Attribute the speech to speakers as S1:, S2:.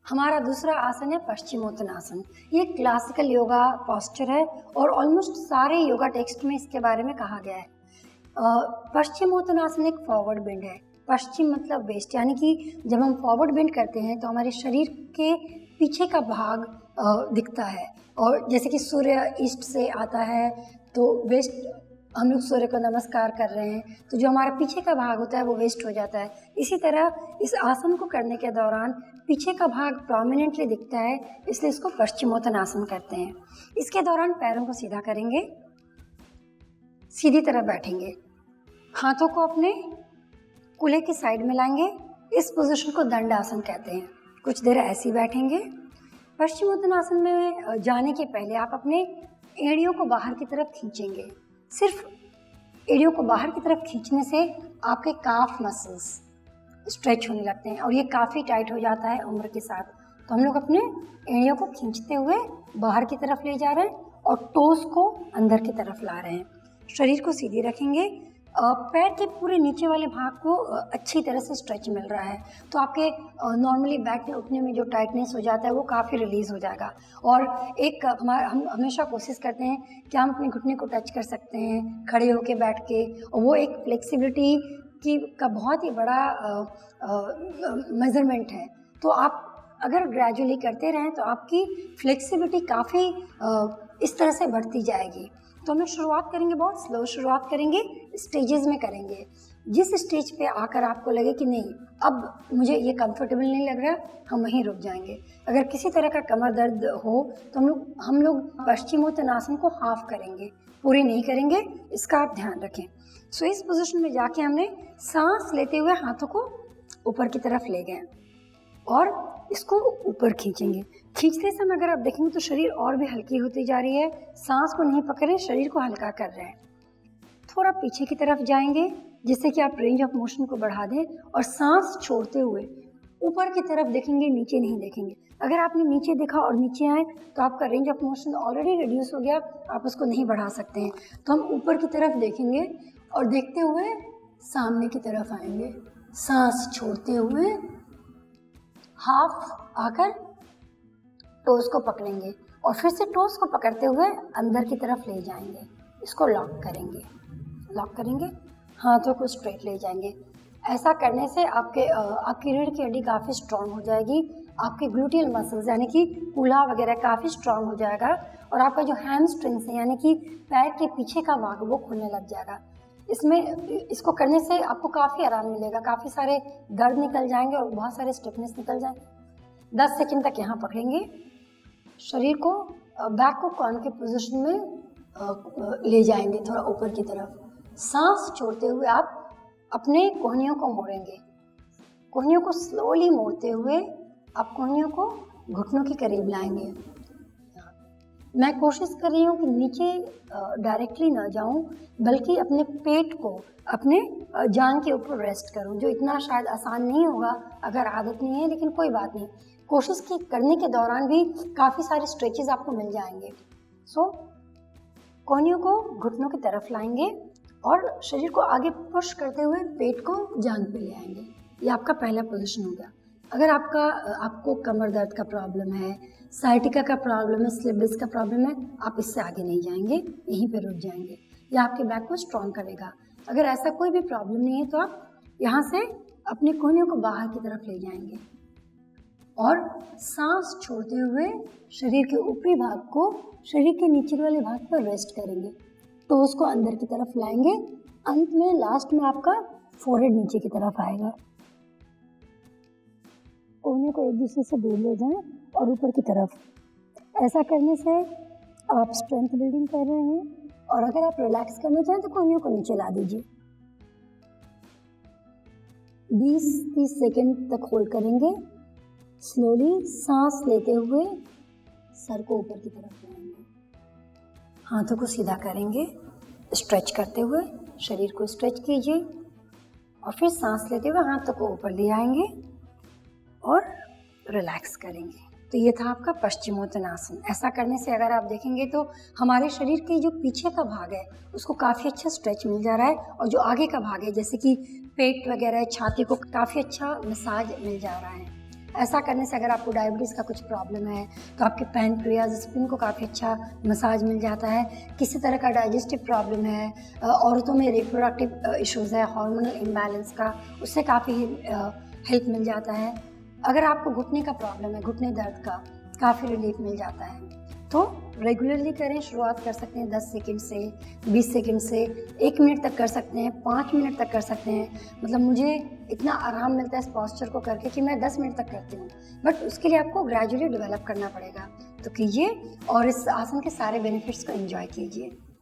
S1: हमारा दूसरा आसन है पश्चिमोत्तानासन। ये क्लासिकल योगा पोस्चर है और ऑलमोस्ट सारे योगा टेक्स्ट में इसके बारे में कहा गया है। पश्चिमोत्तानासन एक फॉरवर्ड बेंड है। पश्चिम मतलब वेस्ट, यानी कि जब हम फॉरवर्ड बेंड करते हैं तो हमारे शरीर के पीछे का भाग दिखता है, और जैसे कि सूर्य ईस्ट से आता है तो वेस्ट, हम लोग सूर्य को नमस्कार कर रहे हैं तो जो हमारा पीछे का भाग होता है वो वेस्ट हो जाता है। इसी तरह इस आसन को करने के दौरान पीछे का भाग प्रोमिनेंटली दिखता है, इसलिए इसको पश्चिमोत्तानासन कहते हैं। इसके दौरान पैरों को सीधा करेंगे, सीधी तरह बैठेंगे, हाथों को अपने कूल्हे की साइड में लाएंगे। इस पोजीशन को दंड आसन कहते हैं। कुछ देर ऐसे ही बैठेंगे। पश्चिमोत्तानासन में जाने के पहले आप अपने एड़ियों को बाहर की तरफ खींचेंगे। सिर्फ एड़ियों को बाहर की तरफ खींचने से आपके काफ मसल्स स्ट्रेच होने लगते हैं और ये काफ़ी टाइट हो जाता है उम्र के साथ। तो हम लोग अपने एड़ियों को खींचते हुए बाहर की तरफ ले जा रहे हैं और टोस को अंदर की तरफ ला रहे हैं। शरीर को सीधी रखेंगे। पैर के पूरे नीचे वाले भाग को अच्छी तरह से स्ट्रेच मिल रहा है, तो आपके नॉर्मली बैठने उठने में जो टाइटनेस हो जाता है वो काफ़ी रिलीज़ हो जाएगा। और एक हम हमेशा कोशिश करते हैं कि हम अपने घुटने को टच कर सकते हैं खड़े होके बैठ के, और वो एक फ्लेक्सिबिलिटी का बहुत ही बड़ा मेज़रमेंट है। तो आप अगर ग्रेजुअली करते रहें तो आपकी फ्लेक्सिबिलिटी काफ़ी इस तरह से बढ़ती जाएगी। तो हम लोग शुरुआत करेंगे, बहुत स्लो शुरुआत करेंगे, स्टेजेस में करेंगे। जिस स्टेज पे आकर आपको लगे कि नहीं अब मुझे ये कंफर्टेबल नहीं लग रहा, हम वहीं रुक जाएंगे। अगर किसी तरह का कमर दर्द हो तो हम लोग पश्चिमोत्तानासन को हाफ करेंगे, पूरी नहीं करेंगे, इसका आप ध्यान रखें। सो इस पोजीशन में जाके हमने सांस लेते हुए हाथों को ऊपर की तरफ ले गए और इसको ऊपर खींचेंगे। खींचते समय अगर आप देखेंगे तो शरीर और भी हल्की होती जा रही है। सांस को नहीं पकड़े, शरीर को हल्का कर रहे हैं। थोड़ा पीछे की तरफ जाएंगे जिससे कि आप रेंज ऑफ मोशन को बढ़ा दें, और सांस छोड़ते हुए ऊपर की तरफ देखेंगे, नीचे नहीं देखेंगे। अगर आपने नीचे देखा और नीचे आए तो आपका range of motion already reduce हो गया, आप उसको नहीं बढ़ा सकते हैं। तो हम ऊपर की तरफ देखेंगे और देखते हुए सामने की तरफ आएंगे, सांस छोड़ते हुए हाफ आकर टोस को पकड़ेंगे और फिर से टोस को पकड़ते हुए अंदर की तरफ ले जाएंगे। इसको लॉक करेंगे, हाथों को स्ट्रेट ले जाएंगे। ऐसा करने से आपकी रीढ़ की हड्डी काफ़ी स्ट्रांग हो जाएगी, आपके ग्लूटियल मसल्स यानी कि कूल्हा वगैरह काफ़ी स्ट्रांग हो जाएगा, और आपका जो हैमस्ट्रिंग्स है यानी कि पैर के पीछे का भाग वो खुलने लग जाएगा। इसको करने से आपको काफ़ी आराम मिलेगा, काफ़ी सारे दर्द निकल जाएंगे और बहुत सारे स्टिफनेस निकल जाएंगे। 10 सेकंड तक यहाँ पकड़ेंगे, शरीर को बैक को कॉन्केव पोजीशन में ले जाएंगे थोड़ा ऊपर की तरफ। सांस छोड़ते हुए आप अपने कोहनियों को मोड़ेंगे। कोहनियों को स्लोली मोड़ते हुए आप कोहनियों को घुटनों के करीब लाएंगे। मैं कोशिश कर रही हूँ कि नीचे डायरेक्टली ना जाऊँ, बल्कि अपने पेट को अपने जांघ के ऊपर रेस्ट करूँ, जो इतना शायद आसान नहीं होगा अगर आदत नहीं है, लेकिन कोई बात नहीं। कोशिश की करने के दौरान भी काफ़ी सारे स्ट्रेचेस आपको मिल जाएंगे। सो कोहनियों को घुटनों की तरफ लाएंगे और शरीर को आगे पुश करते हुए पेट को जांघ पे ले आएंगे। ये आपका पहला पोजीशन हो गया। अगर आपको कमर दर्द का प्रॉब्लम है, साइटिका का प्रॉब्लम है, स्लिप डिस्क का प्रॉब्लम है, आप इससे आगे नहीं जाएंगे, यहीं पे रुक जाएंगे। यह आपके बैक को स्ट्रॉन्ग करेगा। अगर ऐसा कोई भी प्रॉब्लम नहीं है तो आप यहाँ से अपनी कोहनियों को बाहर की तरफ ले जाएंगे और सांस छोड़ते हुए शरीर के ऊपरी भाग को शरीर के नीचे वाले भाग पर रेस्ट करेंगे। टोस को अंदर की तरफ लाएंगे। अंत में लास्ट में आपका फोरहेड नीचे की तरफ आएगा। कोहनियों को एक दूसरे से दूर ले जाएं और ऊपर की तरफ। ऐसा करने से आप स्ट्रेंथ बिल्डिंग कर रहे हैं, और अगर आप रिलैक्स करना चाहें तो कोहनियों को नीचे ला दीजिए। 20-30 सेकेंड तक होल्ड करेंगे। स्लोली सांस लेते हुए सर को ऊपर की तरफ लाएंगे, हाथों को सीधा करेंगे, स्ट्रेच करते हुए शरीर को स्ट्रेच कीजिए और फिर सांस लेते हुए हाथों को ऊपर ले आएंगे और रिलैक्स करेंगे। तो ये था आपका पश्चिमोत्तानासन। ऐसा करने से अगर आप देखेंगे तो हमारे शरीर के जो पीछे का भाग है उसको काफ़ी अच्छा स्ट्रेच मिल जा रहा है, और जो आगे का भाग है जैसे कि पेट वगैरह, छाती को काफ़ी अच्छा मसाज मिल जा रहा है। ऐसा करने से अगर आपको डायबिटीज़ का कुछ प्रॉब्लम है तो आपके पैनक्रियाज स्प्लीन को काफ़ी अच्छा मसाज मिल जाता है। किसी तरह का डाइजेस्टिव प्रॉब्लम है, औरतों में रिप्रोडक्टिव इश्यूज़ है, हार्मोनल इम्बैलेंस का, उससे काफ़ी हेल्प मिल जाता है। अगर आपको घुटने का प्रॉब्लम है, घुटने दर्द का, काफ़ी रिलीफ मिल जाता है। तो रेगुलरली करें, शुरुआत कर सकते हैं 10 सेकंड से, 20 सेकंड से, 1 मिनट तक कर सकते हैं, 5 मिनट तक कर सकते हैं। मतलब मुझे इतना आराम मिलता है इस पोस्चर को करके कि मैं 10 मिनट तक करती हूँ, बट उसके लिए आपको ग्रेजुअली डेवलप करना पड़ेगा। तो कीजिए और इस आसन के सारे बेनिफिट्स को एंजॉय कीजिए।